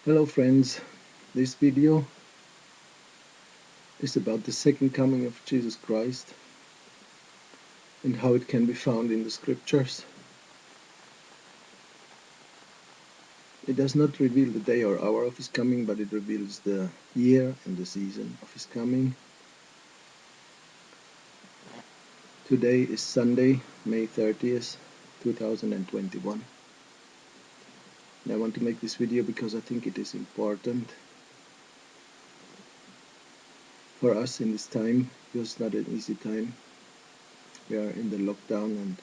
Hello friends, this video is about the second coming of Jesus Christ and how it can be found in the scriptures. It does not reveal the day or hour of his coming, but it reveals the year and the season of his coming. Today is Sunday, May 30th, 2021. And I want to make this video because I think it is important for us in this time, because it's not an easy time. We are in the lockdown and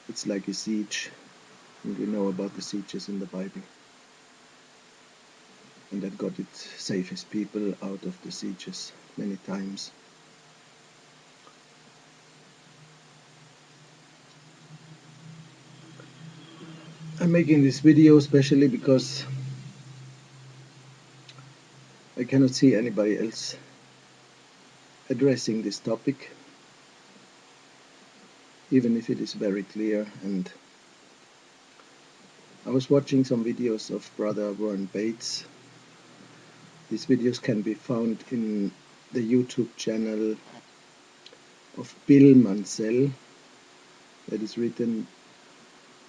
it's like a siege, and we know about the sieges in the Bible, and that God would save his people out of the sieges many times. I'm making this video especially because I cannot see anybody else addressing this topic, even if it is very clear. And I was watching some videos of Brother Warren Bates. These videos can be found in the YouTube channel of Bill Mansell. That is written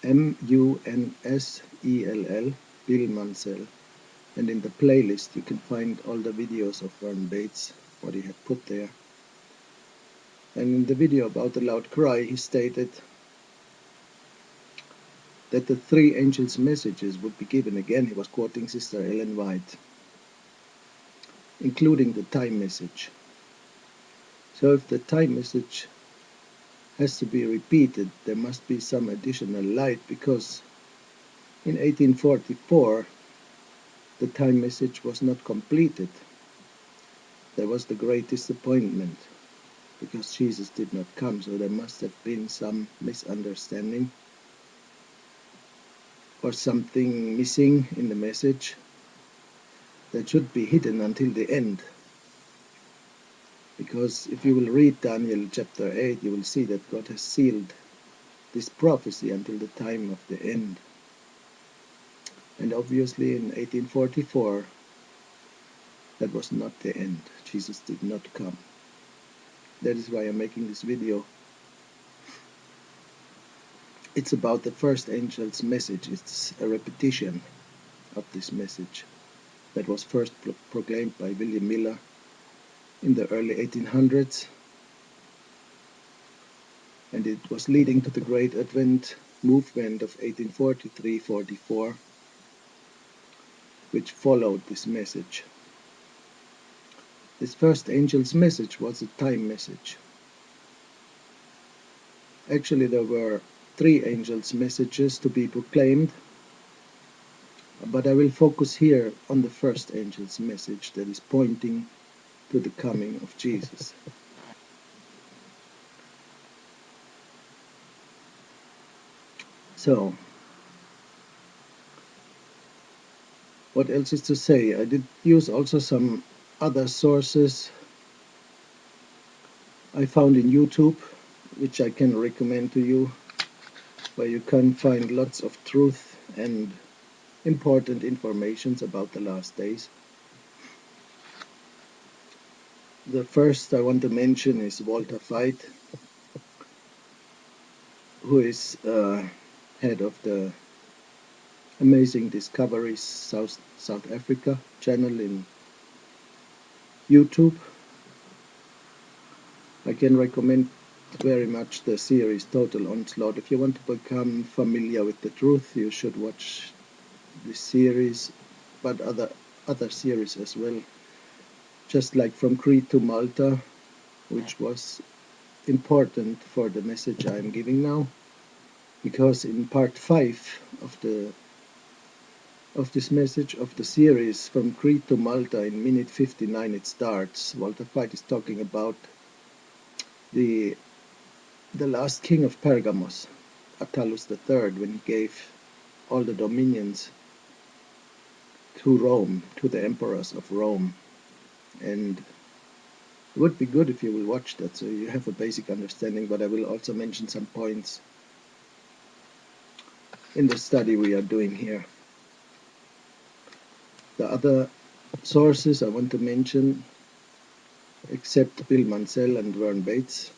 M-U-N-S-E-L-L, Bill Mansell. And in the playlist you can find all the videos of Warren Bates, what he had put there. And in the video about the loud cry, he stated that the three angels' messages would be given again. He was quoting Sister Ellen White, including the time message. So if the time message has to be repeated, there must be some additional light, because in 1844 the time message was not completed. There was the great disappointment because Jesus did not come, so there must have been some misunderstanding or something missing in the message that should be hidden until the end. Because if you will read Daniel chapter 8, you will see that God has sealed this prophecy until the time of the end. And obviously in 1844, that was not the end. Jesus did not come. That is why I'm making this video. It's about the first angel's message. It's a repetition of this message that was first proclaimed by William Miller in the early 1800s, and it was leading to the Great Advent movement of 1843-44, which followed this message. This first angel's message was a time message. Actually, there were three angels' messages to be proclaimed, but I will focus here on the first angel's message that is pointing to the coming of Jesus. So, what else is to say? I did use also some other sources I found in YouTube, which I can recommend to you, where you can find lots of truth and important information about the last days. The first I want to mention is Walter Veit, who is head of the Amazing Discoveries South Africa channel in YouTube. I can recommend very much the series Total Onslaught. If you want to become familiar with the truth, you should watch this series, but other series as well, just like From Crete to Malta, which was important for the message I'm giving now, because in part 5 of this message of the series From Crete to Malta, in minute 59 it starts. Walter Veit is talking about the last king of Pergamos, Attalus III, when he gave all the dominions to Rome, to the emperors of Rome. And it would be good if you will watch that, so you have a basic understanding, but I will also mention some points in the study we are doing here. The other sources I want to mention, except Bill Mansell and Vern Bates,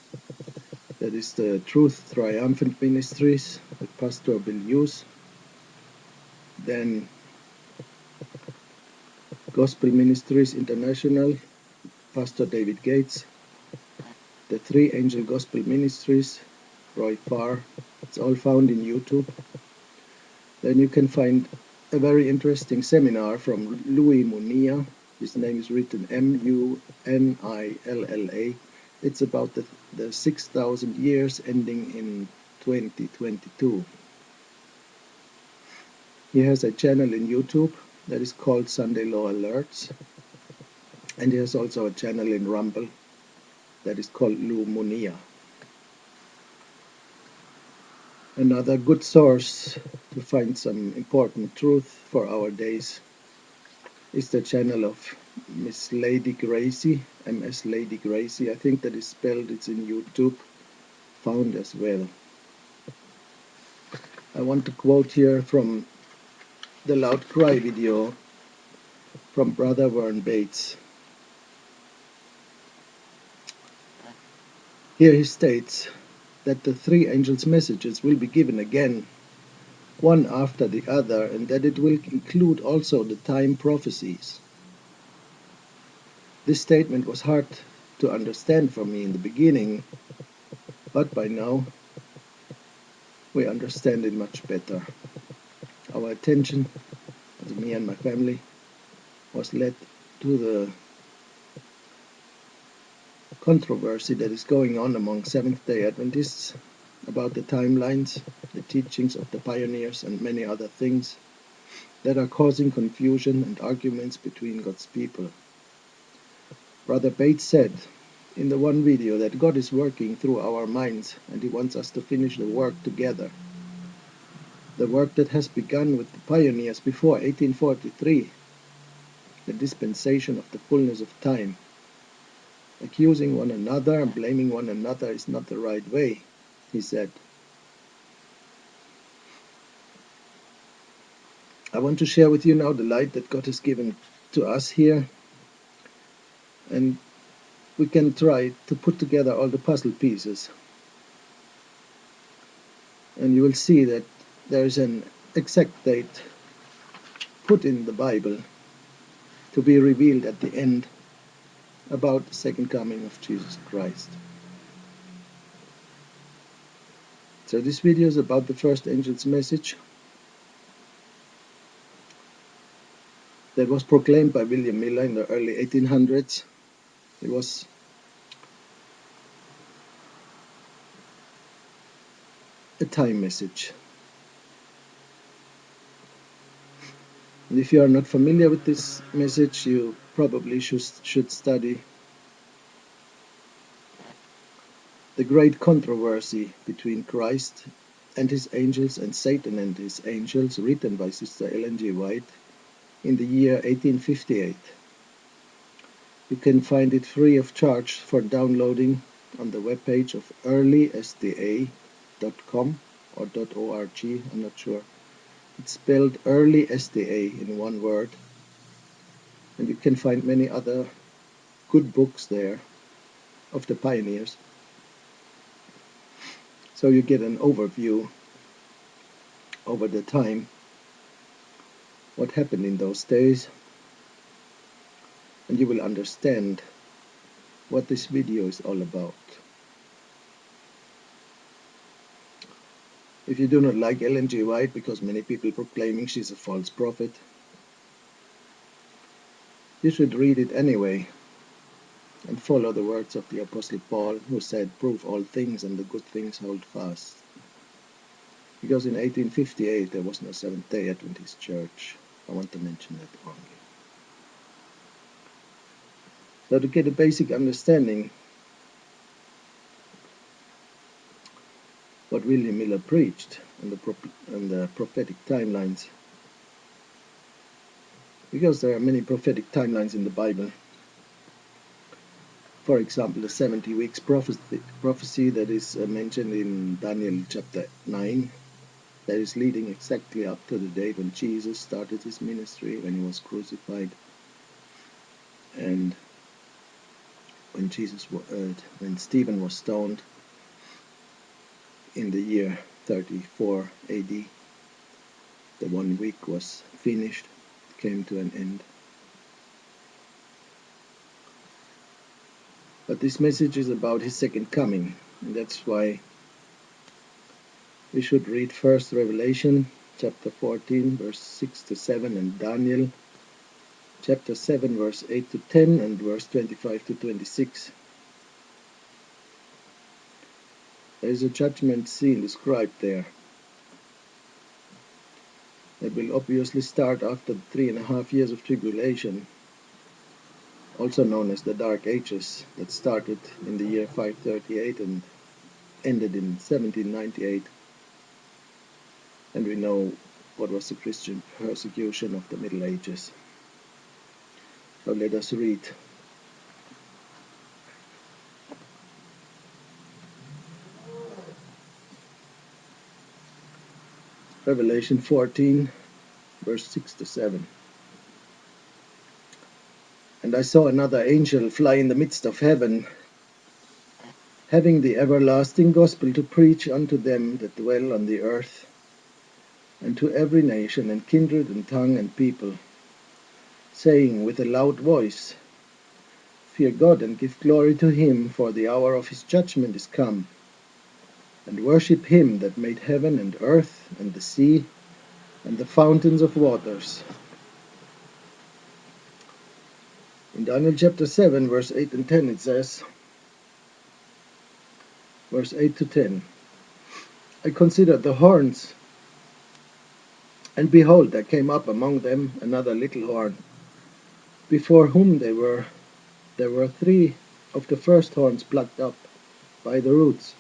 that is the Truth Triumphant Ministries with Pastor Bill Hughes, then Gospel Ministries International, Pastor David Gates, the Three Angel Gospel Ministries, Roy Farr. It's all found in YouTube. Then you can find a very interesting seminar from Louis Munilla. His name is written Munilla. It's about the 6,000 years ending in 2022. He has a channel in YouTube that is called Sunday Law Alerts. And he has also a channel in Rumble that is called Lou Munilla. Another good source to find some important truth for our days is the channel of Miss Lady Gracie, MS Lady Gracie. I think that is spelled, it's in YouTube, found as well. I want to quote here from the Loud Cry video from Brother Vern Bates. Here he states that the three angels' messages will be given again, one after the other, and that it will include also the time prophecies. This statement was hard to understand for me in the beginning, but by now we understand it much better. Our attention, as me and my family, was led to the controversy that is going on among Seventh-day Adventists about the timelines, the teachings of the pioneers, and many other things that are causing confusion and arguments between God's people. Brother Bates said in the one video that God is working through our minds and He wants us to finish the work together. The work that has begun with the pioneers before 1843, the dispensation of the fullness of time. Accusing one another and blaming one another is not the right way, he said. I want to share with you now the light that God has given to us here, and we can try to put together all the puzzle pieces. And you will see that there is an exact date put in the Bible to be revealed at the end about the second coming of Jesus Christ. So this video is about the first angel's message that was proclaimed by William Miller in the early 1800s. It was a time message. And if you are not familiar with this message, you probably should study the great controversy between Christ and his angels and Satan and his angels, written by Sister Ellen G. White in the year 1858. You can find it free of charge for downloading on the webpage of earlysda.com or .org, I'm not sure. It's spelled earlysda in one word. And you can find many other good books there of the pioneers. So you get an overview over the time, what happened in those days, and you will understand what this video is all about. If you do not like Ellen G. White, because many people proclaiming she's a false prophet, you should read it anyway and follow the words of the Apostle Paul, who said, "Prove all things, and the good things hold fast." Because in 1858 there was no Seventh-day Adventist church. I want to mention that only. So to get a basic understanding what William Miller preached and the prophetic timelines, because there are many prophetic timelines in the Bible. For example, the 70 weeks prophecy that is mentioned in Daniel chapter 9, that is leading exactly up to the date when Jesus started his ministry, when he was crucified, and when when Stephen was stoned in the year 34 AD. The 1 week was finished, came to an end. But this message is about his second coming, and that's why we should read first Revelation chapter 14 verse 6 to 7 and Daniel chapter 7 verse 8 to 10 and verse 25 to 26. There is a judgment scene described there. It will obviously start after the 3.5 years of tribulation, also known as the Dark Ages, that started in the year 538 and ended in 1798. And we know what was the Christian persecution of the Middle Ages. So let us read. Revelation 14, verse 6 to 7. And I saw another angel fly in the midst of heaven, having the everlasting gospel to preach unto them that dwell on the earth, and to every nation and kindred and tongue and people, saying with a loud voice, Fear God and give glory to him, for the hour of his judgment is come, and worship him that made heaven and earth and the sea and the fountains of waters. In Daniel chapter 7, verse 8 and 10 it says, verse 8 to 10, I considered the horns, and behold, there came up among them another little horn, before whom there were 3 of the first horns plucked up by the roots.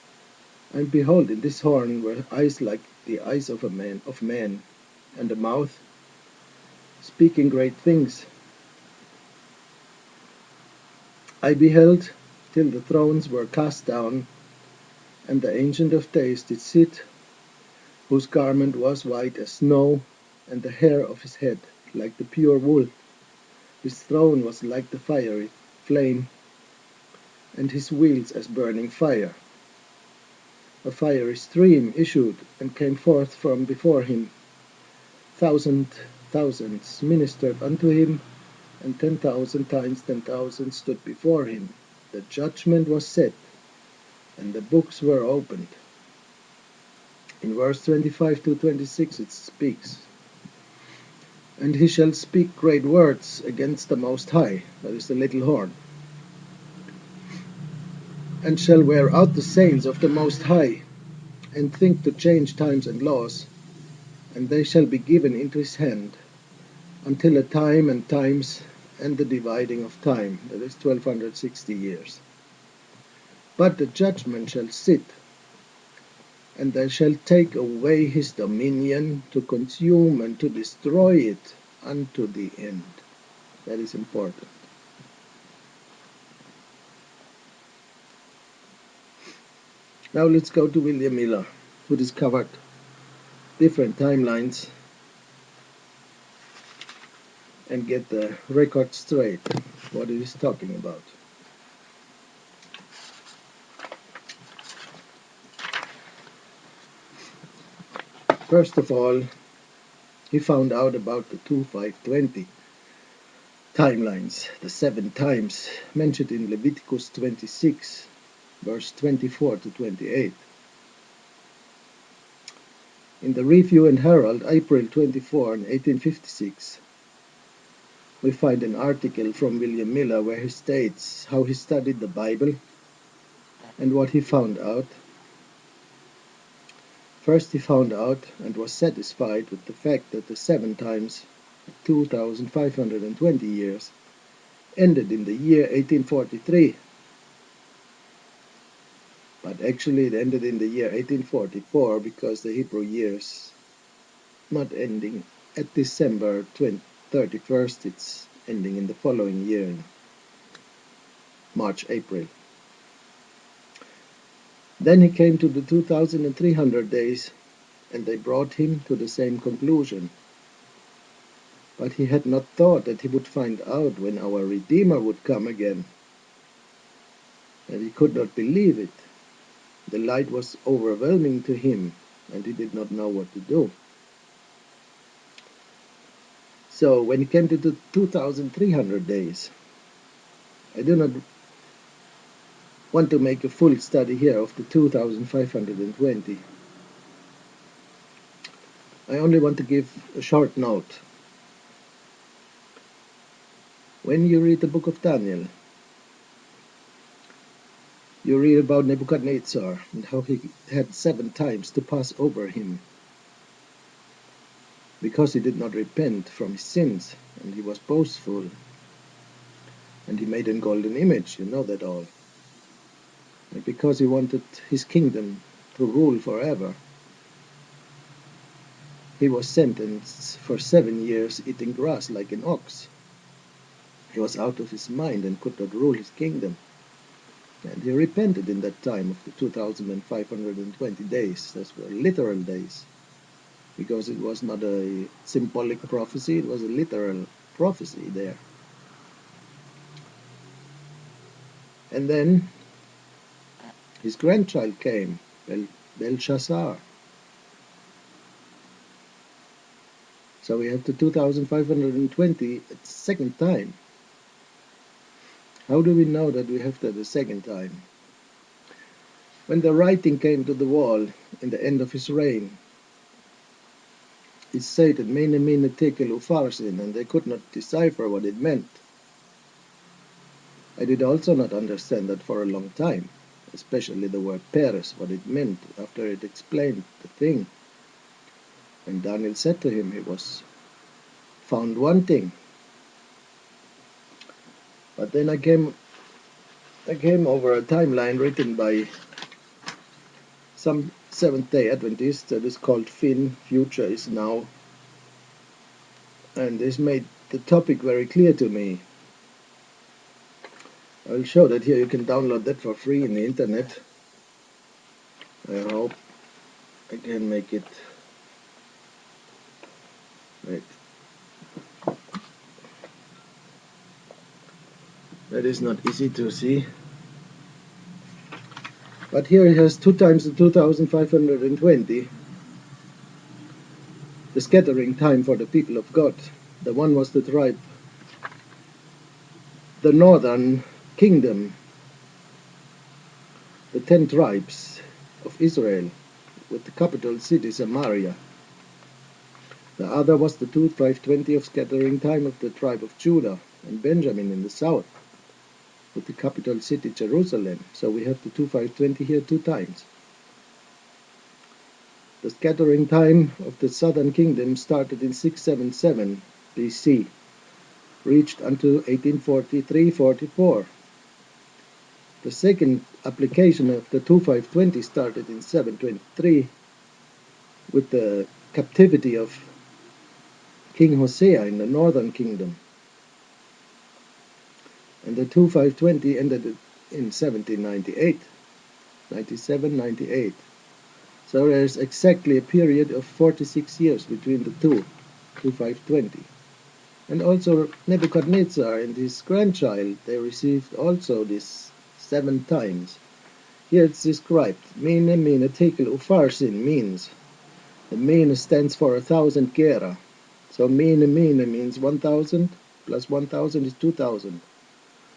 And behold, in this horn were eyes like the eyes of man, and a mouth speaking great things. I beheld till the thrones were cast down, and the Ancient of Days did sit, whose garment was white as snow, and the hair of his head like the pure wool. His throne was like the fiery flame, and his wheels as burning fire. A fiery stream issued and came forth from before him. Thousands ministered unto him, and 10,000 times 10,000 stood before him. The judgment was set, and the books were opened. In verse 25 to 26 it speaks, And he shall speak great words against the Most High, that is the little horn, and shall wear out the saints of the Most High, and think to change times and laws, and they shall be given into his hand, until a time and times and the dividing of time, that is 1260 years. But the judgment shall sit, and they shall take away his dominion, to consume and to destroy it unto the end. That is important. Now let's go to William Miller, who discovered different timelines and get the record straight, what it is talking about. First of all, he found out about the 2520 timelines, the 7 times mentioned in Leviticus 26, verse 24 to 28. In the Review and Herald, April 24, 1856, we find an article from William Miller where he states how he studied the Bible and what he found out. First, he found out and was satisfied with the fact that the 7 times, 2,520 years, ended in the year 1843. But actually it ended in the year 1844 because the Hebrew years not ending at December 31st, it's ending in the following year, March, April. Then he came to the 2,300 days, and they brought him to the same conclusion. But he had not thought that he would find out when our Redeemer would come again, and he could not believe it. The light was overwhelming to him, and he did not know what to do. So when it came to the 2,300 days, I do not want to make a full study here of the 2,520. I only want to give a short note. When you read the book of Daniel, you read about Nebuchadnezzar and how he had 7 times to pass over him because he did not repent from his sins, and he was boastful, and he made a golden image, you know that all. And because he wanted his kingdom to rule forever, he was sentenced for 7 years eating grass like an ox. He was out of his mind and could not rule his kingdom. And he repented in that time of the 2,520 days. Those were literal days, because it was not a symbolic prophecy, it was a literal prophecy there. And then his grandchild came, Belshazzar. So we have the 2,520 at the second time. How do we know that we have that a second time? When the writing came to the wall in the end of his reign, it stated Mene Mene Tekel Upharsin, and they could not decipher what it meant. I did also not understand that for a long time, especially the word Peres, what it meant after it explained the thing. And Daniel said to him, he was found wanting. But then I came over a timeline written by some Seventh-day Adventists that is called Fin, Future is Now. And this made the topic very clear to me. I'll show that here. You can download that for free in the internet. I hope I can make it right. That is not easy to see. But here it has 2 times the 2,520, the scattering time for the people of God. The one was the tribe, the northern kingdom, the 10 tribes of Israel, with the capital city Samaria. The other was the 2,520 of scattering time of the tribe of Judah and Benjamin in the south, with the capital city Jerusalem. So we have the 2,520 here 2 times. The scattering time of the southern kingdom started in 677 BC, reached until 1843-44. The second application of the 2,520 started in 723 with the captivity of King Hosea in the northern kingdom. And the 2,520 ended in 1798, 97, 98. So there is exactly a period of 46 years between the two, 2,520. And also Nebuchadnezzar and his grandchild, they received also this 7 times. Here it's described, Mene Mene Tekel Upharsin means, the Mene stands for 1,000 gera. So Mene Mene means 1,000 plus 1,000 is 2,000.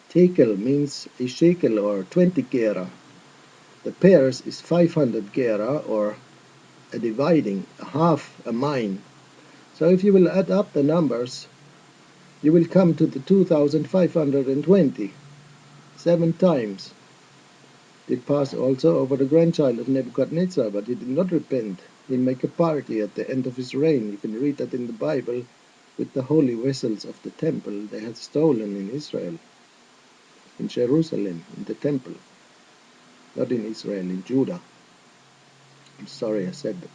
Tekel means a shekel or 20 gera. The pairs is 500 gera, or a dividing, a half a mine. So if you will add up the numbers, you will come to the 2,520. 7 times. It passed also over the grandchild of Nebuchadnezzar, but he did not repent. He'll make a party at the end of his reign. You can read that in the Bible, with the holy vessels of the temple they had stolen in Israel, in Jerusalem, in the temple. Not in Israel, in Judah. I'm sorry I said that.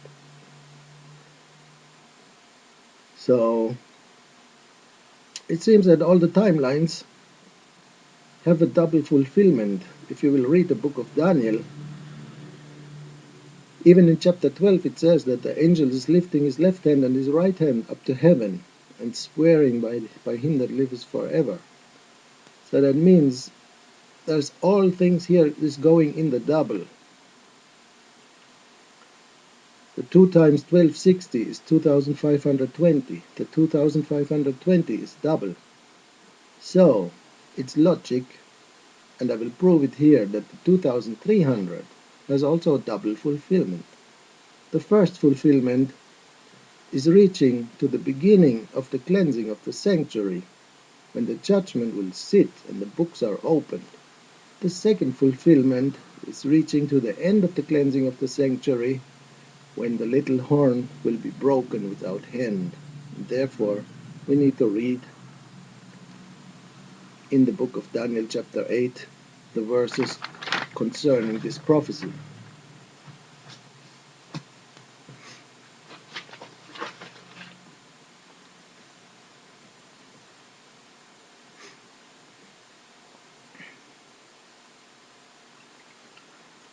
So it seems that all the timelines have a double fulfillment. If you will read the book of Daniel, Even in chapter 12 it says that the angel is lifting his left hand and his right hand up to heaven and swearing by him that lives forever. So that means there's all things here is going in the double. The 2 times 1260 is 2520. The 2520 is double. So it's logic, and I will prove it here, that the 2300 has also a double fulfillment. The first fulfillment is reaching to the beginning of the cleansing of the sanctuary, when the judgment will sit and the books are opened. The second fulfillment is reaching to the end of the cleansing of the sanctuary, when the little horn will be broken without hand. And therefore, we need to read in the book of Daniel chapter 8 the verses concerning this prophecy.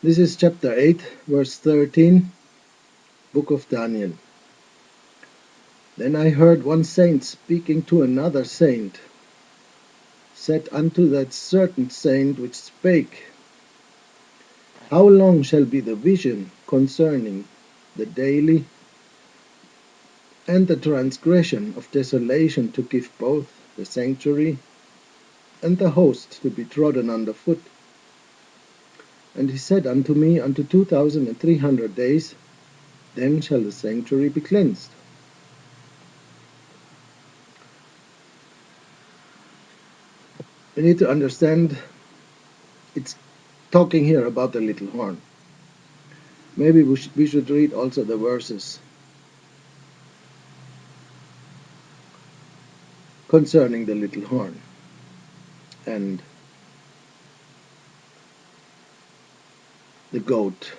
This is chapter 8, verse 13, book of Daniel. Then I heard one saint speaking to another saint, said unto that certain saint which spake, How long shall be the vision concerning the daily and the transgression of desolation, to give both the sanctuary and the host to be trodden under foot? And he said unto me, Unto 2300 days, then shall the sanctuary be cleansed. We need to understand it's talking here about the little horn. Maybe we should read also the verses concerning the little horn and the goat.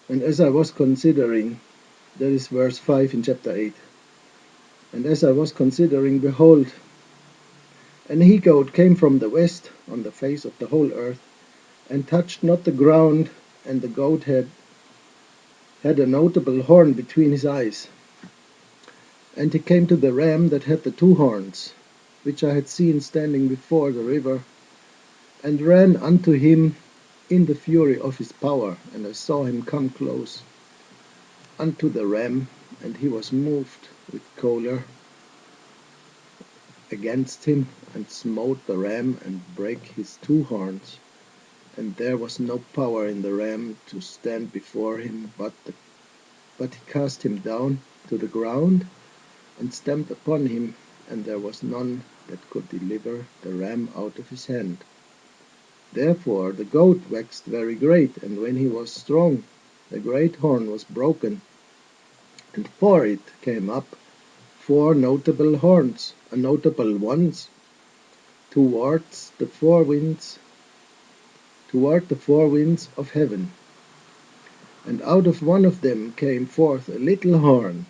And as I was considering, that is verse 5 in chapter 8, and as I was considering, behold, an he-goat came from the west on the face of the whole earth, and touched not the ground, and the goat had a notable horn between his eyes. And he came to the ram that had the 2 horns, which I had seen standing before the river, and ran unto him in the fury of his power. And I saw him come close unto the ram, and he was moved with choler against him, and smote the ram, and brake his 2 horns. And there was no power in the ram to stand before him, but he cast him down to the ground, and stamped upon him, and there was none that could deliver the ram out of his hand. Therefore the goat waxed very great, and when he was strong, the great horn was broken, and for it came up 4 notable horns, notable ones, toward the 4 winds of heaven. And out of one of them came forth a little horn.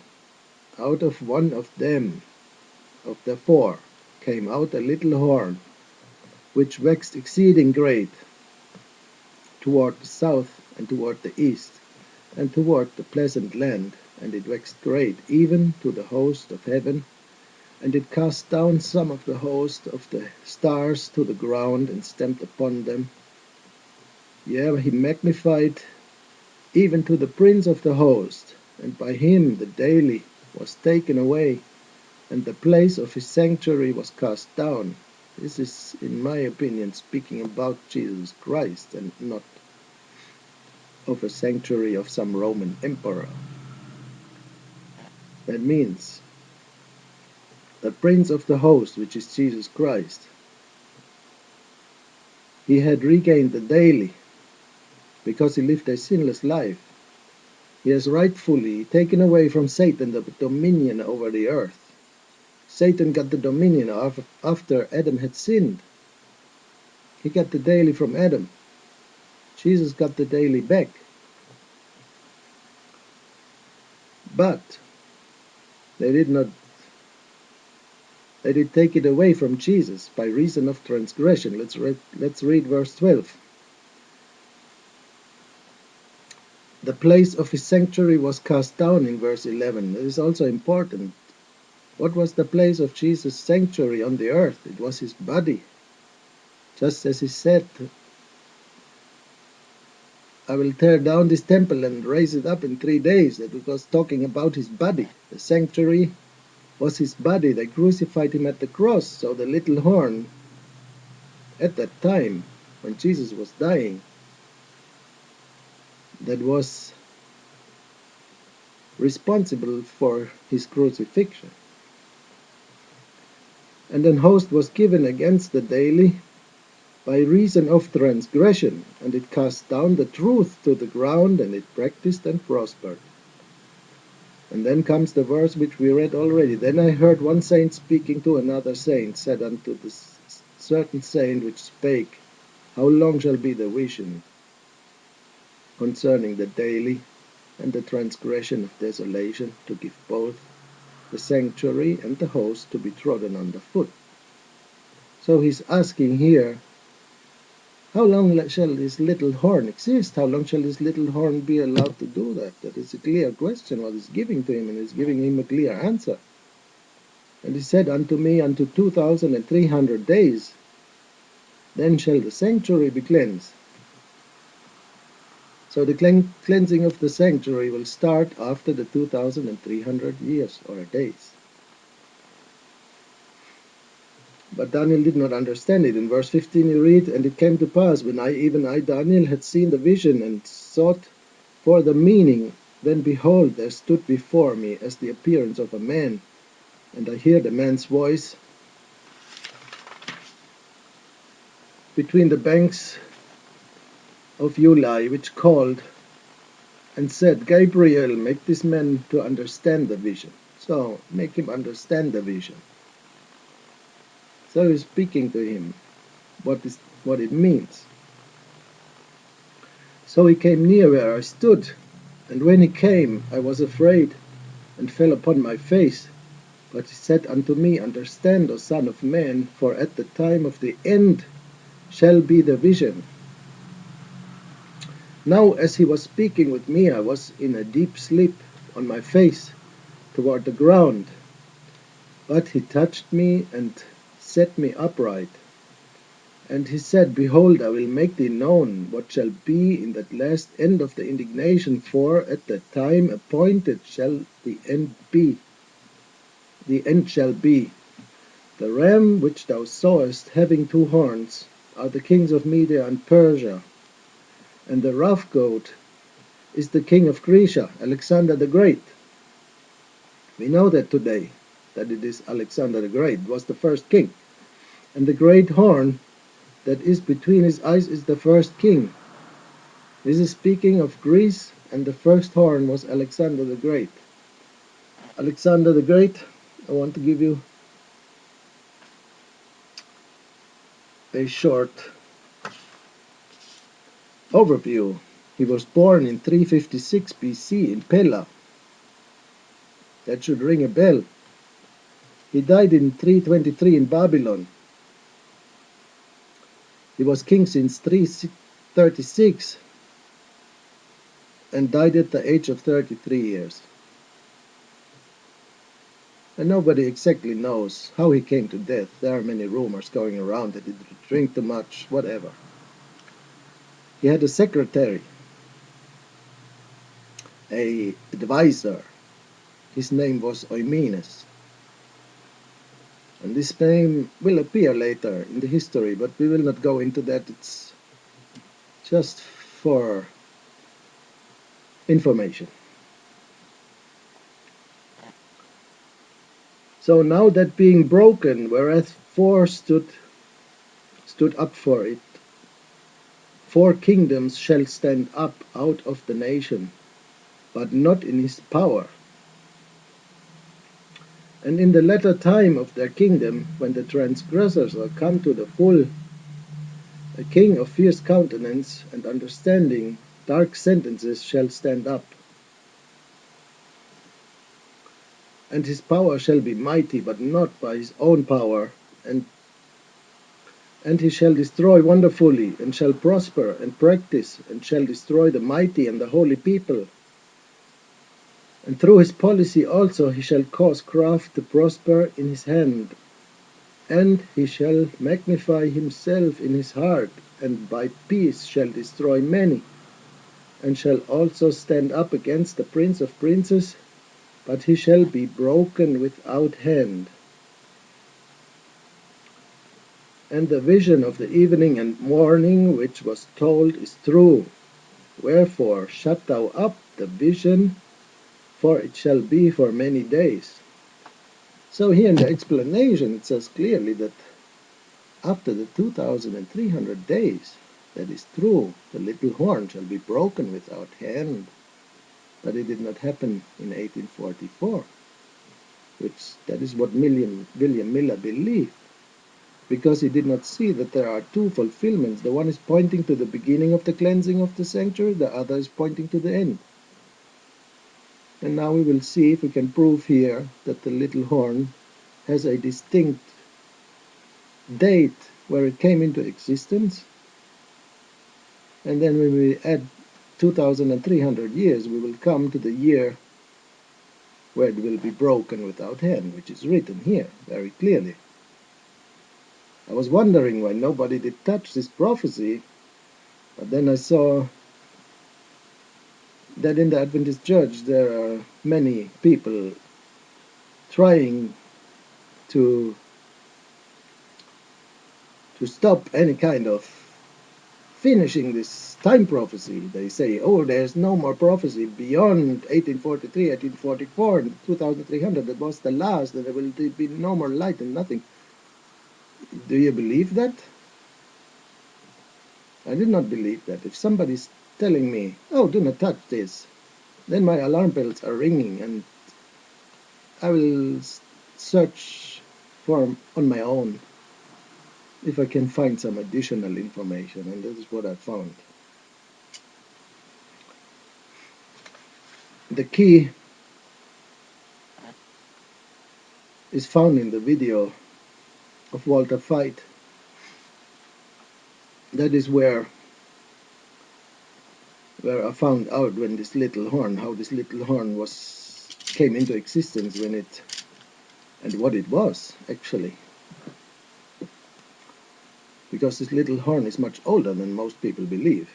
Out of one of them, of the 4, came out a little horn, which waxed exceeding great, toward the south, and toward the east, and toward the pleasant land. And it waxed great, even to the host of heaven, and it cast down some of the host of the stars to the ground, and stamped upon them. Yea, he magnified even to the prince of the host, and by him the daily was taken away, and the place of his sanctuary was cast down. This is, in my opinion, speaking about Jesus Christ, and not of a sanctuary of some Roman emperor. That means the prince of the host, which is Jesus Christ, he had regained the daily because he lived a sinless life. He has rightfully taken away from Satan the dominion over the earth. Satan got the dominion after Adam had sinned. He got the daily from Adam. Jesus got the daily back. But they did not They did take it away from Jesus by reason of transgression. Let's read verse 12. The place of his sanctuary was cast down in verse 11. It is also important. What was the place of Jesus' sanctuary on the earth? It was his body. Just as he said, I will tear down this temple and raise it up in 3 days. That was talking about his body. The sanctuary was his body. They crucified him at the cross. So the little horn at that time, when Jesus was dying, that was responsible for his crucifixion. And an host was given against the daily by reason of transgression, and it cast down the truth to the ground, and it practiced and prospered. And then comes the verse which we read already. Then I heard one saint speaking to another saint, said unto the certain saint which spake, How long shall be the vision concerning the daily and the transgression of desolation, to give both the sanctuary and the host to be trodden under foot? So he's asking here, how long shall this little horn exist? How long shall this little horn be allowed to do that? That is a clear question what he's giving to him, and he's giving him a clear answer. And he said unto me, unto 2,300 days, then shall the sanctuary be cleansed. So the cleansing of the sanctuary will start after the 2,300 years or days. But Daniel did not understand it. In verse 15 you read, And it came to pass, when even I, Daniel, had seen the vision and sought for the meaning, then behold, there stood before me as the appearance of a man, and I heard the man's voice between the banks of Ulai, which called and said, Gabriel, make this man to understand the vision. So, make him understand the vision. So he's speaking to him what it means. So he came near where I stood, and when he came, I was afraid, and fell upon my face. But he said unto me, Understand, O son of man, for at the time of the end shall be the vision. Now as he was speaking with me, I was in a deep sleep on my face toward the ground. But he touched me and set me upright. And he said, Behold, I will make thee known what shall be in that last end of the indignation, for at the time appointed shall the end be. The end shall be. The ram which thou sawest having 2 horns are the kings of Media and Persia, and the rough goat is the king of Grecia, Alexander the Great. We know that today, that it is Alexander the Great, was the first king. And the great horn that is between his eyes is the first king. This is speaking of Greece, and the first horn was Alexander the Great. Alexander the Great, I want to give you a short overview. He was born in 356 BC in Pella. That should ring a bell. He died in 323 in Babylon. He was king since 336 and died at the age of 33 years. And nobody exactly knows how he came to death. There are many rumors going around that he drank too much, whatever. He had a secretary, an advisor. His name was Eumenes. And this name will appear later in the history, but we will not go into that. It's just for information. So now that being broken, whereas 4 stood up for it, 4 kingdoms shall stand up out of the nation, but not in his power. And in the latter time of their kingdom, when the transgressors are come to the full, a king of fierce countenance and understanding dark sentences shall stand up. and his power shall be mighty, but not by his own power, and he shall destroy wonderfully, and shall prosper and practice, and shall destroy the mighty and the holy people. And through his policy also he shall cause craft to prosper in his hand, and he shall magnify himself in his heart, and by peace shall destroy many, and shall also stand up against the prince of princes, but he shall be broken without hand. And the vision of the evening and morning which was told is true. Wherefore shut thou up the vision, for it shall be for many days. So here in the explanation it says clearly that after the 2,300 days, that is true, the little horn shall be broken without hand. But it did not happen in 1844, which that is what William Miller believed, because he did not see that there are two fulfillments. The one is pointing to the beginning of the cleansing of the sanctuary, the other is pointing to the end. And now we will see if we can prove here that the little horn has a distinct date where it came into existence, and then when we add 2,300 years, we will come to the year where it will be broken without hand, which is written here very clearly. I was wondering why nobody did touch this prophecy, but then I saw that in the Adventist Church there are many people trying to stop any kind of finishing this time prophecy. They say, oh, there's no more prophecy beyond 1843, 1844, and 2300. That was the last, and there will be no more light and nothing. Do you believe that? I did not believe that. If somebody's telling me, oh, do not touch this, then my alarm bells are ringing, and I will search for on my own if I can find some additional information, and this is what I found. The key is found in the video of Walter Veit. That is where I found out when this little horn, how this little horn came into existence, when it, and what it was actually. Because this little horn is much older than most people believe.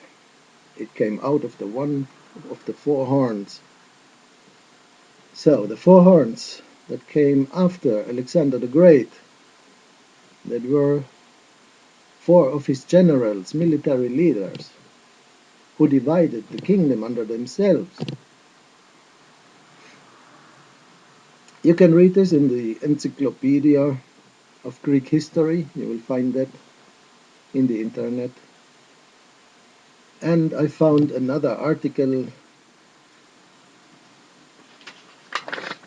It came out of the one of the four horns. So the four horns that came after Alexander the Great, that were four of his generals, military leaders, who divided the kingdom under themselves. You can read this in the Encyclopedia of Greek History. You will find that in the internet. And I found another article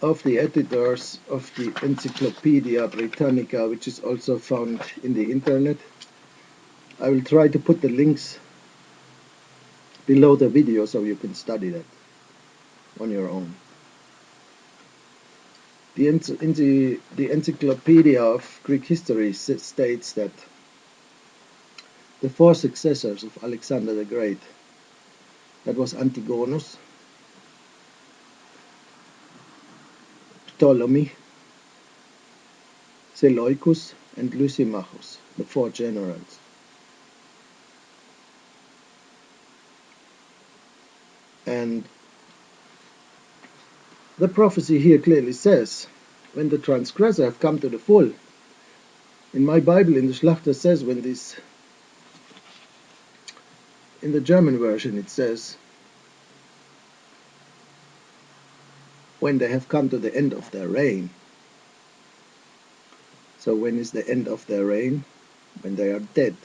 of the editors of the Encyclopedia Britannica, which is also found in the internet. I will try to put the links below the video so you can study that on your own. The Encyclopedia of Greek History states that the four successors of Alexander the Great, that was Antigonus, Ptolemy, Seleucus, and Lysimachus, the four generals. And the prophecy here clearly says, when the transgressor have come to the full. In my Bible, in the Schlachter says, when this, in the German version it says, when they have come to the end of their reign. So when is the end of their reign? When they are dead.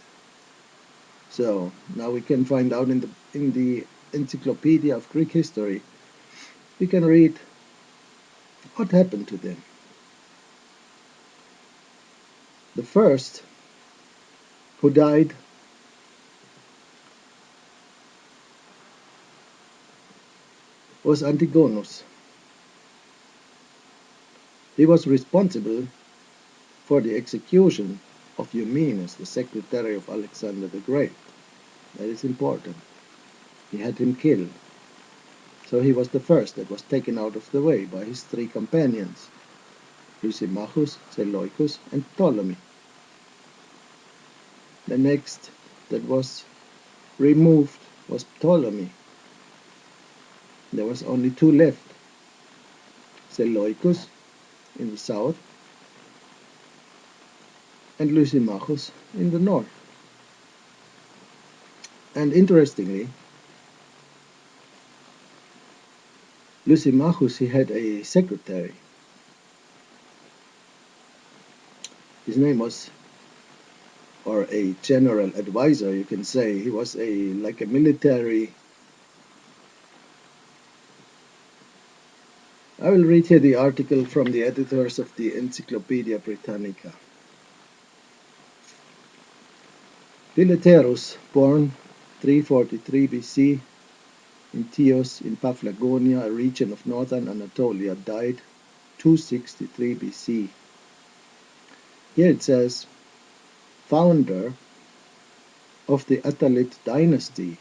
So now we can find out in the Encyclopedia of Greek History, we can read what happened to them. The first who died was Antigonus. He was responsible for the execution of Eumenes, the secretary of Alexander the Great. That is important. He had him killed. So he was the first that was taken out of the way by his three companions, Lysimachus, Seleucus, and Ptolemy. The next that was removed was Ptolemy. There was only two left, Seleucus in the south and Lysimachus in the north. And interestingly, Lysimachus, he had a secretary. His name was, or a general advisor, you can say. He was like a military. I will read here the article from the editors of the Encyclopedia Britannica. Phileterus, born 343 BC in Chios in Paphlagonia, a region of northern Anatolia, died 263 BC. Here it says, founder of the Attalid dynasty.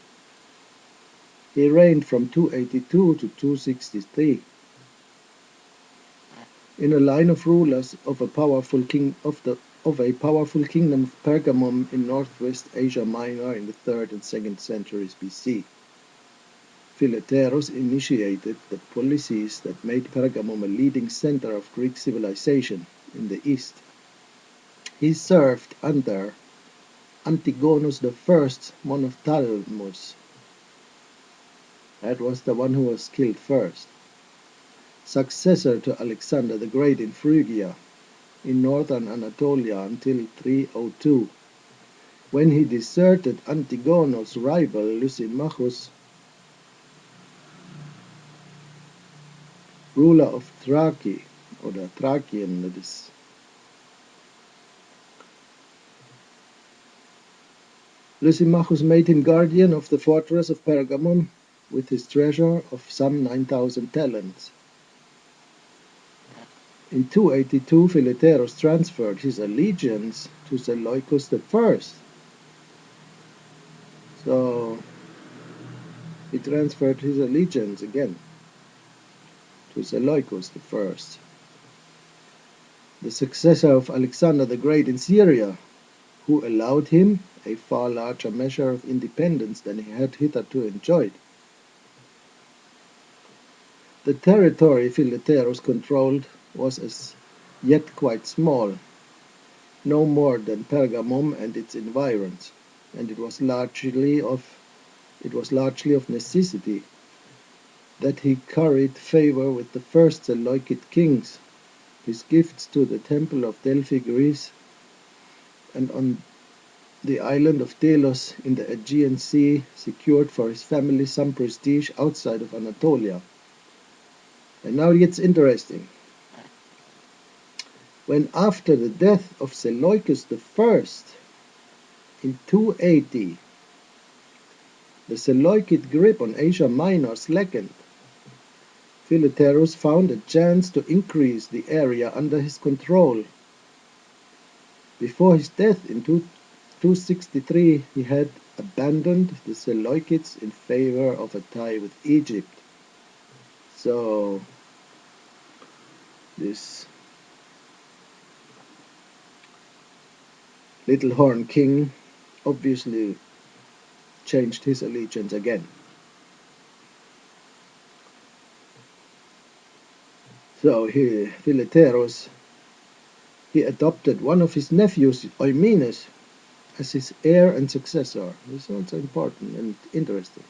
He reigned from 282 to 263. In a line of rulers of a powerful kingdom of Pergamum in northwest Asia Minor in the 3rd and 2nd centuries BC. Phileterus initiated the policies that made Pergamum a leading center of Greek civilization in the east. He served under Antigonus I, Monophthalmus. That was the one who was killed first. Successor to Alexander the Great in Phrygia, in northern Anatolia until 302, when he deserted Antigonus' rival Lysimachus, ruler of Thrace, or the Thracian, that is. Lysimachus made him guardian of the fortress of Pergamum with his treasure of some 9,000 talents. In 282, Phileterus transferred his allegiance to Seleucus I. So he transferred his allegiance again to Seleucus I, the successor of Alexander the Great in Syria, who allowed him a far larger measure of independence than he had hitherto enjoyed. The territory Phileterus controlled was as yet quite small, no more than Pergamum and its environs, and it was largely of necessity that he curried favor with the first Seleucid kings. His gifts to the temple of Delphi, Greece, and on the island of Delos in the Aegean Sea secured for his family some prestige outside of Anatolia. And now it gets interesting. When after the death of Seleucus I in 280, the Seleucid grip on Asia Minor slackened, Phileterus found a chance to increase the area under his control. Before his death in 263, he had abandoned the Seleucids in favor of a tie with Egypt. So this little horn king obviously changed his allegiance again. So Phileterus, he adopted one of his nephews, Eumenes, as his heir and successor. This is also important and interesting,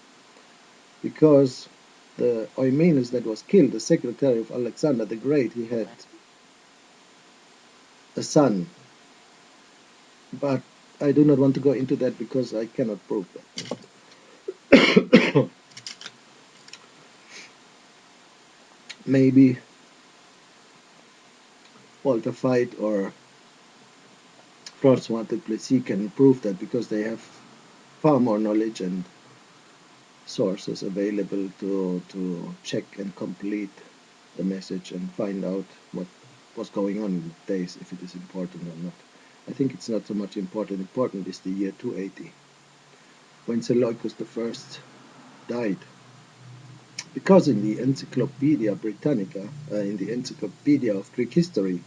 because the Eumenes that was killed, the secretary of Alexander the Great, he had a son. But I do not want to go into that because I cannot prove that. Maybe Walter Fight or Francois Duplessis can prove that, because they have far more knowledge and sources available to check and complete the message and find out what what's going on in the days, if it is important or not. I think it's not so much important. Important is the year 280, when Seleucus I died. Because in the Encyclopedia Britannica, in the Encyclopedia of Greek History,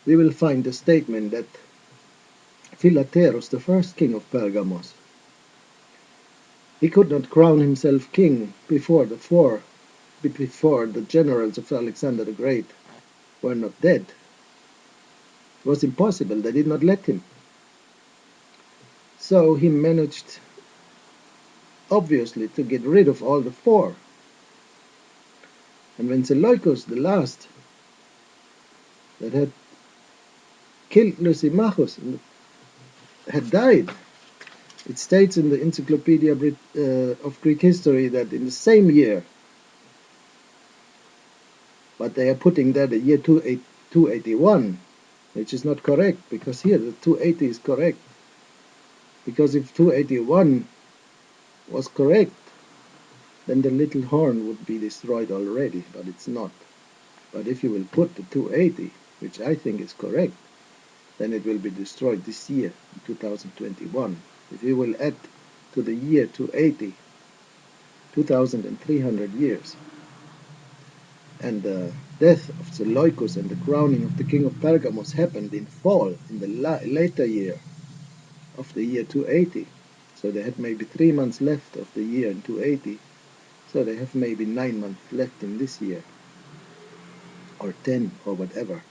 we will find a statement that Philateros, the first king of Pergamos, he could not crown himself king before the generals of Alexander the Great were not dead. It was impossible. They did not let him. So he managed, obviously, to get rid of all the four. And when Seleucus the last, that had killed Lysimachus, had died, it states in the Encyclopedia of Greek History that in the same year, but they are putting there the year 281, which is not correct, because here the 280 is correct. Because if 281 was correct, then the little horn would be destroyed already, but it's not. But if you will put the 280, which I think is correct, then it will be destroyed this year, in 2021. If you will add to the year 280, 2,300 years, and the death of Seleucus and the crowning of the king of Pergamos happened in fall, in the later year of the year 280. So they had maybe 3 months left of the year in 280. So they have maybe 9 months left in this year, or 10, or whatever.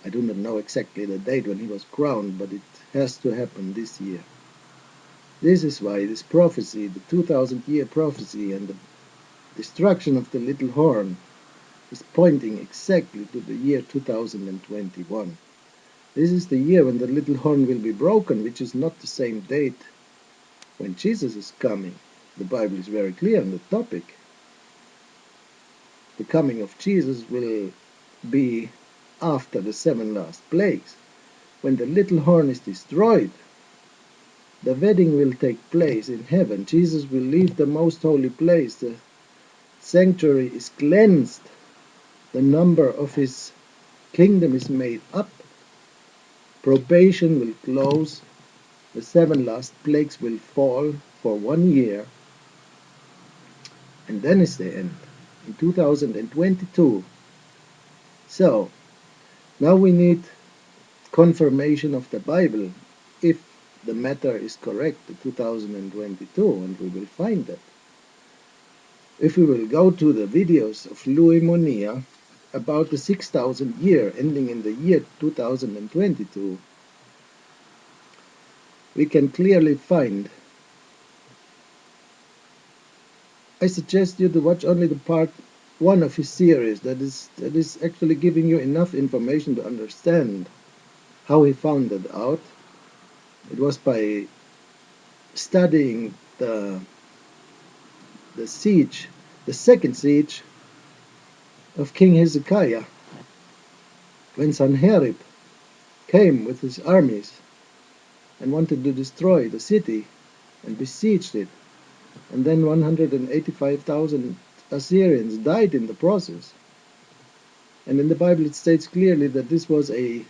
I do not know exactly the date when he was crowned, but it has to happen this year. This is why this prophecy, the 2,000-year prophecy and the destruction of the little horn, is pointing exactly to the year 2021. This is the year when the little horn will be broken, which is not the same date when Jesus is coming. The Bible is very clear on the topic. The coming of Jesus will be after the 7 last plagues. When the little horn is destroyed, the wedding will take place in heaven. Jesus will leave the most holy place. The sanctuary is cleansed. The number of his kingdom is made up. Probation will close. The 7 last plagues will fall for 1 year. And then is the end, in 2022. So, now we need confirmation of the Bible, if the matter is correct, the 2022, and we will find that. If we will go to the videos of Louis Monia about the 6,000 year ending in the year 2022, we can clearly find. I suggest you to watch only the part 1 of his series. That is actually giving you enough information to understand how he found it out. It was by studying the siege, the second siege of King Hezekiah, when Sanherib came with his armies and wanted to destroy the city and besieged it, and then 185,000 Assyrians died in the process. And in the Bible it states clearly that this was a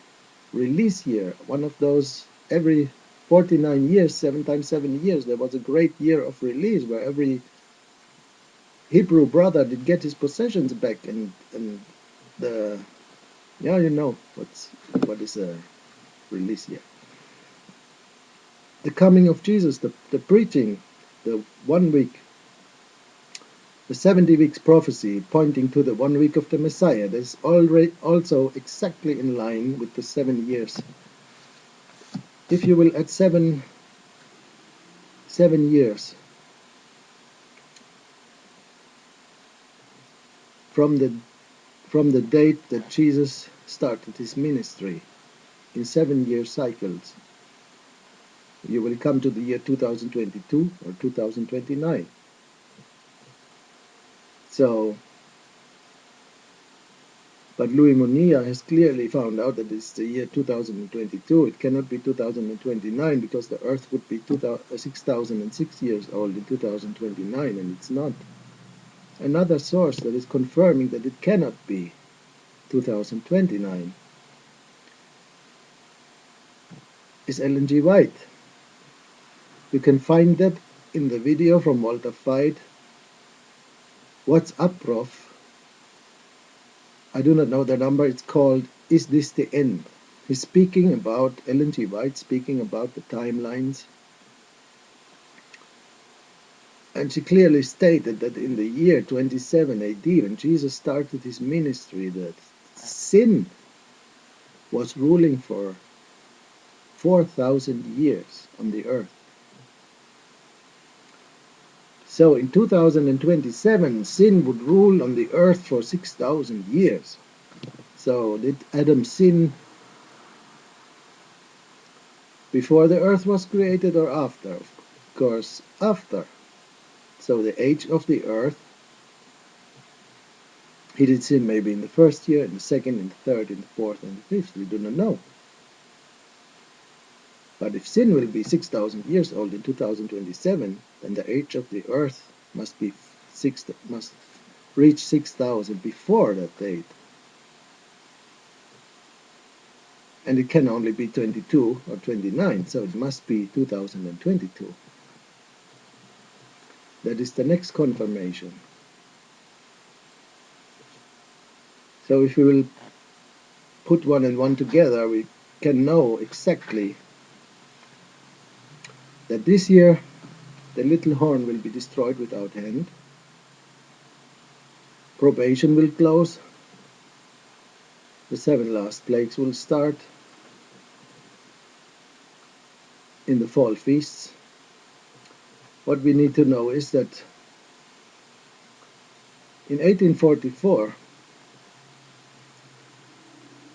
release year, one of those every 49 years, 7 times 7 years, there was a great year of release where every Hebrew brother did get his possessions back, and the you know what is a release year. The coming of Jesus, the preaching, the 1 week, the 70 weeks prophecy pointing to the 1 week of the Messiah, that is already also exactly in line with the 7 years. If you will add 7 years from the date that Jesus started his ministry, in 7-year cycles, you will come to the year 2022 or 2029. So, but Louis Monia has clearly found out that it's the year 2022. It cannot be 2029, because the earth would be 6,006 years old in 2029, and it's not. Another source that is confirming that it cannot be 2029 is Ellen G. White. You can find that in the video from Walter Veit. What's up, Prof? I do not know the number. It's called Is This the End? He's speaking about, Ellen G. White speaking about the timelines. And she clearly stated that in the year 27 AD, when Jesus started his ministry, that sin was ruling for 4,000 years on the earth. So in 2027, sin would rule on the earth for 6,000 years. So did Adam sin before the earth was created or after? Of course, after. So the age of the earth, he did sin maybe in the first year, in the second, in the third, in the fourth, and the fifth. We do not know. But if sin will be 6,000 years old in 2027, then the age of the earth must reach 6,000 before that date. And it can only be 22 or 29, so it must be 2022. That is the next confirmation. So if we will put one and one together, we can know exactly that this year the little horn will be destroyed without end, probation will close, the 7 last plagues will start in the fall feasts. What we need to know is that in 1844,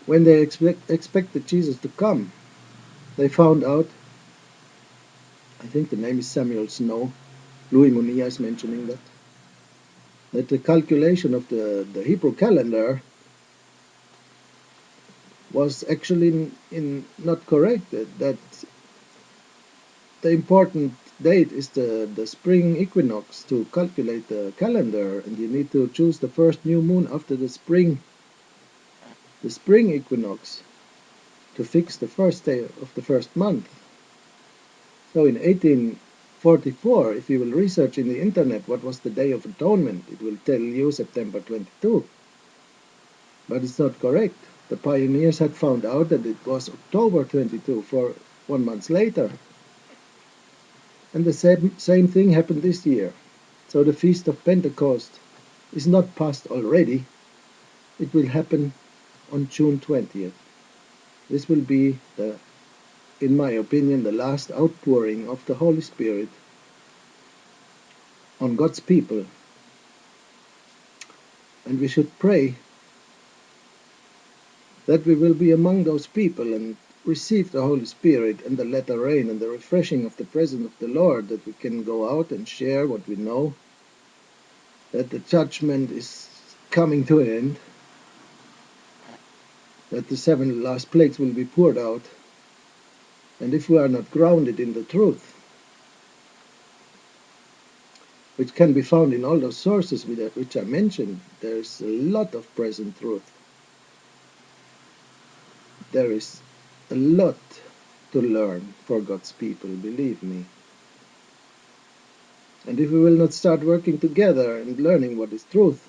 when they expected Jesus to come, they found out, I think the name is Samuel Snow, Louis Munilla is mentioning that the calculation of the Hebrew calendar was actually not correct, that the important date is the spring equinox to calculate the calendar, and you need to choose the first new moon after the spring equinox to fix the first day of the first month. So in 1844, if you will research in the internet what was the Day of Atonement, it will tell you September 22. But it's not correct. The pioneers had found out that it was October 22 for 1 month later. And the same thing happened this year. So the Feast of Pentecost is not past already. It will happen on June 20th. This will be, in my opinion, the last outpouring of the Holy Spirit on God's people. And we should pray that we will be among those people and receive the Holy Spirit and the latter rain and the refreshing of the presence of the Lord, that we can go out and share what we know, that the judgment is coming to an end, that the 7 last plagues will be poured out. And if we are not grounded in the truth, which can be found in all those sources which I mentioned, there's a lot of present truth. There is a lot to learn for God's people, believe me. And if we will not start working together and learning what is truth,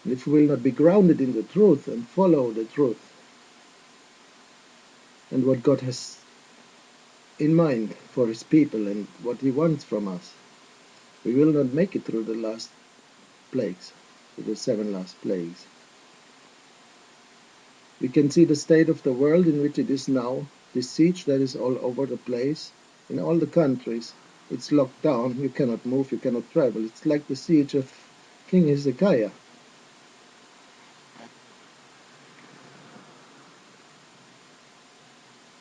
and if we will not be grounded in the truth and follow the truth and what God has in mind for his people and what he wants from us, we will not make it through the last plagues, through the 7 last plagues. We can see the state of the world in which it is now, this siege that is all over the place, in all the countries. It's locked down, you cannot move, you cannot travel. It's like the siege of King Hezekiah.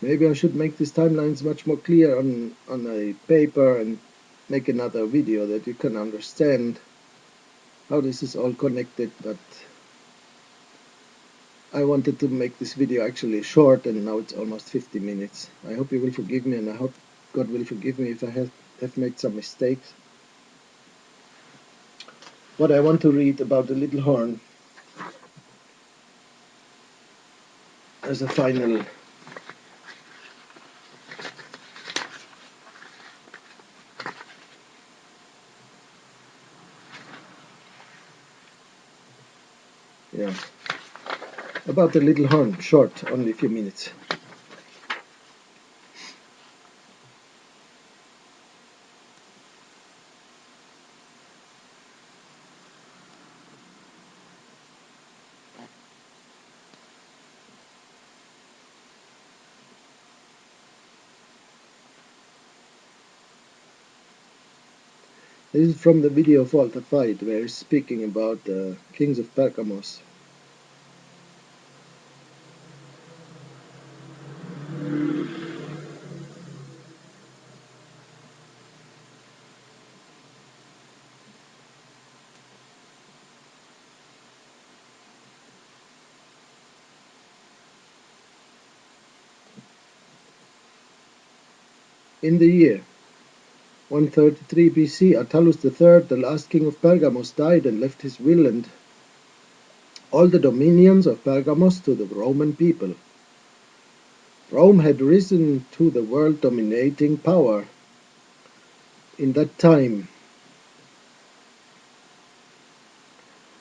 Maybe I should make these timelines much more clear on a paper and make another video that you can understand how this is all connected, but I wanted to make this video actually short, and now it's almost 50 minutes. I hope you will forgive me, and I hope God will forgive me if I have made some mistakes. What I want to read about the little horn as a final about the little horn, short, only a few minutes. This is from the video of Walter Veit, where he's speaking about the kings of Pergamos. In the year 133 BC, Attalus III, the last king of Pergamos, died and left his will and all the dominions of Pergamos to the Roman people. Rome had risen to the world-dominating power in that time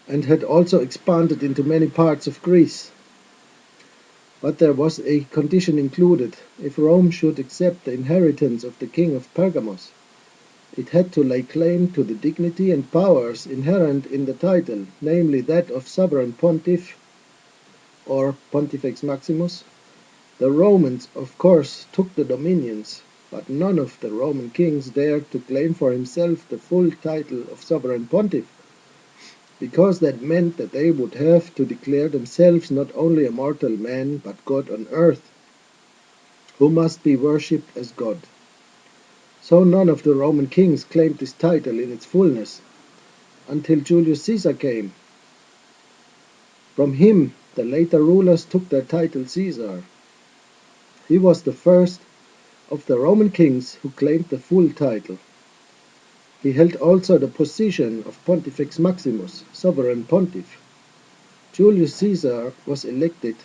and had also expanded into many parts of Greece. But there was a condition included. If Rome should accept the inheritance of the king of Pergamos, it had to lay claim to the dignity and powers inherent in the title, namely that of sovereign pontiff or Pontifex Maximus. The Romans, of course, took the dominions, but none of the Roman kings dared to claim for himself the full title of sovereign pontiff, because that meant that they would have to declare themselves not only a mortal man, but God on earth, who must be worshipped as God. So none of the Roman kings claimed this title in its fullness, until Julius Caesar came. From him, the later rulers took their title Caesar. He was the first of the Roman kings who claimed the full title. He held also the position of Pontifex Maximus, sovereign pontiff. Julius Caesar was elected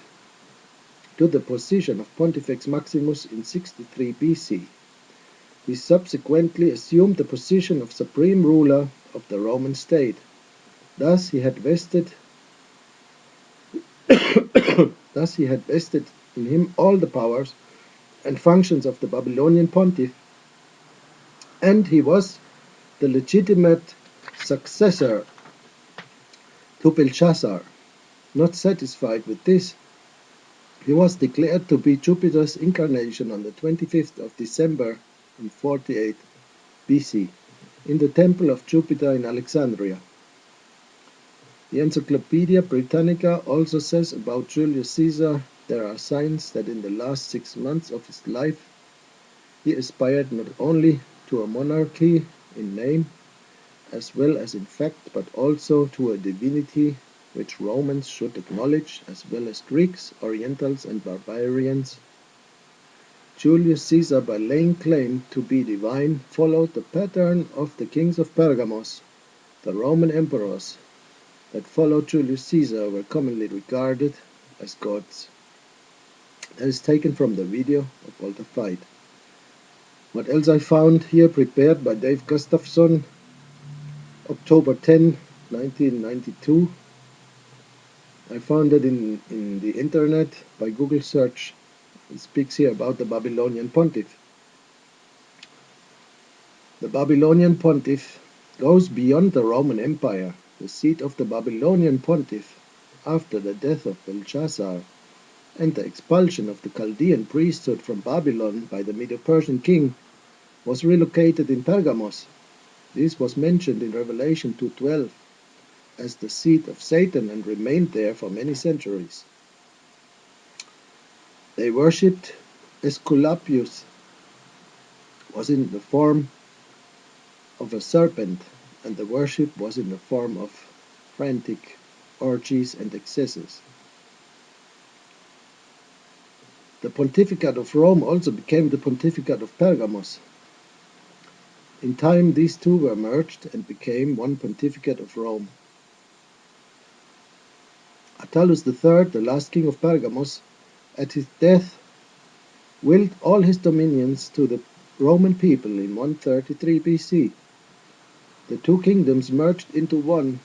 to the position of Pontifex Maximus in 63 BC. He subsequently assumed the position of supreme ruler of the Roman state. Thus he had vested in him all the powers and functions of the Babylonian pontiff, and he was the legitimate successor to Belshazzar. Not satisfied with this, he was declared to be Jupiter's incarnation on the 25th of December in 48 BC in the Temple of Jupiter in Alexandria. The Encyclopedia Britannica also says about Julius Caesar, there are signs that in the last 6 months of his life he aspired not only to a monarchy in name as well as in fact, but also to a divinity which Romans should acknowledge, as well as Greeks, Orientals, and barbarians. Julius Caesar, by laying claim to be divine, followed the pattern of the kings of Pergamos. The Roman emperors that followed Julius Caesar were commonly regarded as gods. That is taken from the video of Walter Veit. What else I found here, prepared by Dave Gustafson, October 10, 1992. I found it in the internet by Google search. It speaks here about the Babylonian pontiff. The Babylonian pontiff goes beyond the Roman Empire. The seat of the Babylonian pontiff, after the death of Belshazzar and the expulsion of the Chaldean priesthood from Babylon by the Medo-Persian king, was relocated in Pergamos. This was mentioned in Revelation 2:12 as the seat of Satan and remained there for many centuries. They worshipped Aesculapius, was in the form of a serpent, and the worship was in the form of frantic orgies and excesses. The pontificate of Rome also became the pontificate of Pergamos. In time, these two were merged and became one pontificate of Rome. Attalus III, the last king of Pergamos, at his death, willed all his dominions to the Roman people in 133 BC. The two kingdoms merged into one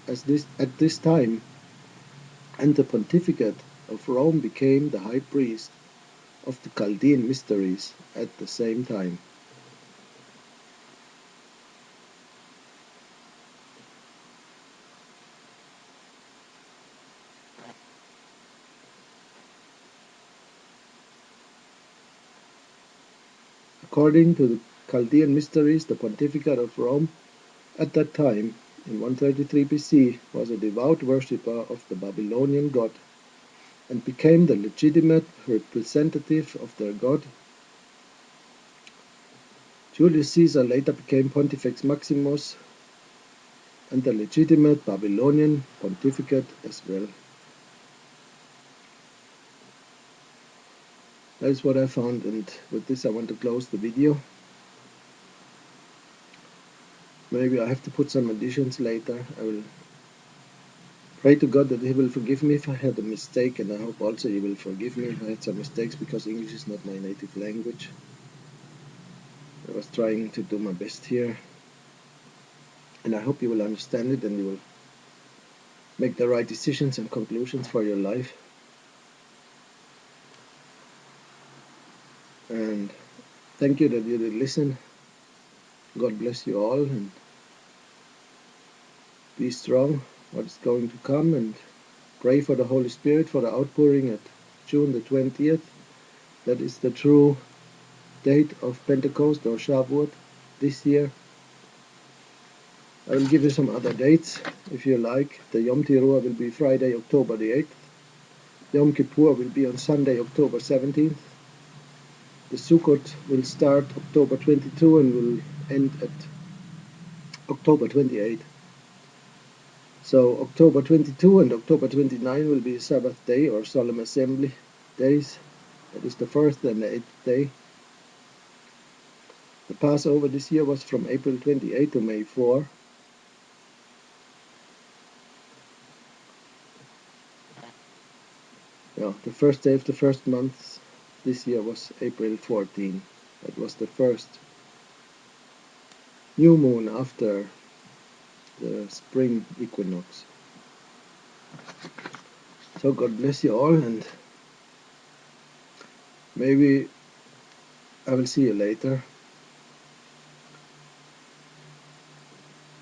at this time, and the pontificate of Rome became the high priest of the Chaldean mysteries at the same time. According to the Chaldean mysteries, the pontificate of Rome at that time, in 133 BC, was a devout worshipper of the Babylonian god and became the legitimate representative of their god. Julius Caesar later became Pontifex Maximus and the legitimate Babylonian pontificate as well. That is what I found, and with this I want to close the video. Maybe I have to put some additions later. I will pray to God that He will forgive me if I had a mistake, and I hope also He will forgive me if I had some mistakes, because English is not my native language. I was trying to do my best here, and I hope you will understand it and you will make the right decisions and conclusions for your life. And thank you that you did listen. God bless you all, and be strong what's going to come, and pray for the Holy Spirit for the outpouring at June the 20th. That is the true date of Pentecost or Shavuot this year. I will give you some other dates if you like. The Yom Teruah will be Friday, October the 8th. Yom Kippur will be on Sunday, October 17th. The Sukkot will start October 22 and will end at October 28. So October 22 and October 29 will be Sabbath day or solemn assembly days. That is the first and the 8th day. The Passover this year was from April 28 to May 4. Yeah, the first day of the first month this year was April 14. That was the first new moon after the spring equinox. So God bless you all, and maybe I will see you later.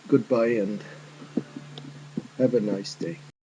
Goodbye and have a nice day.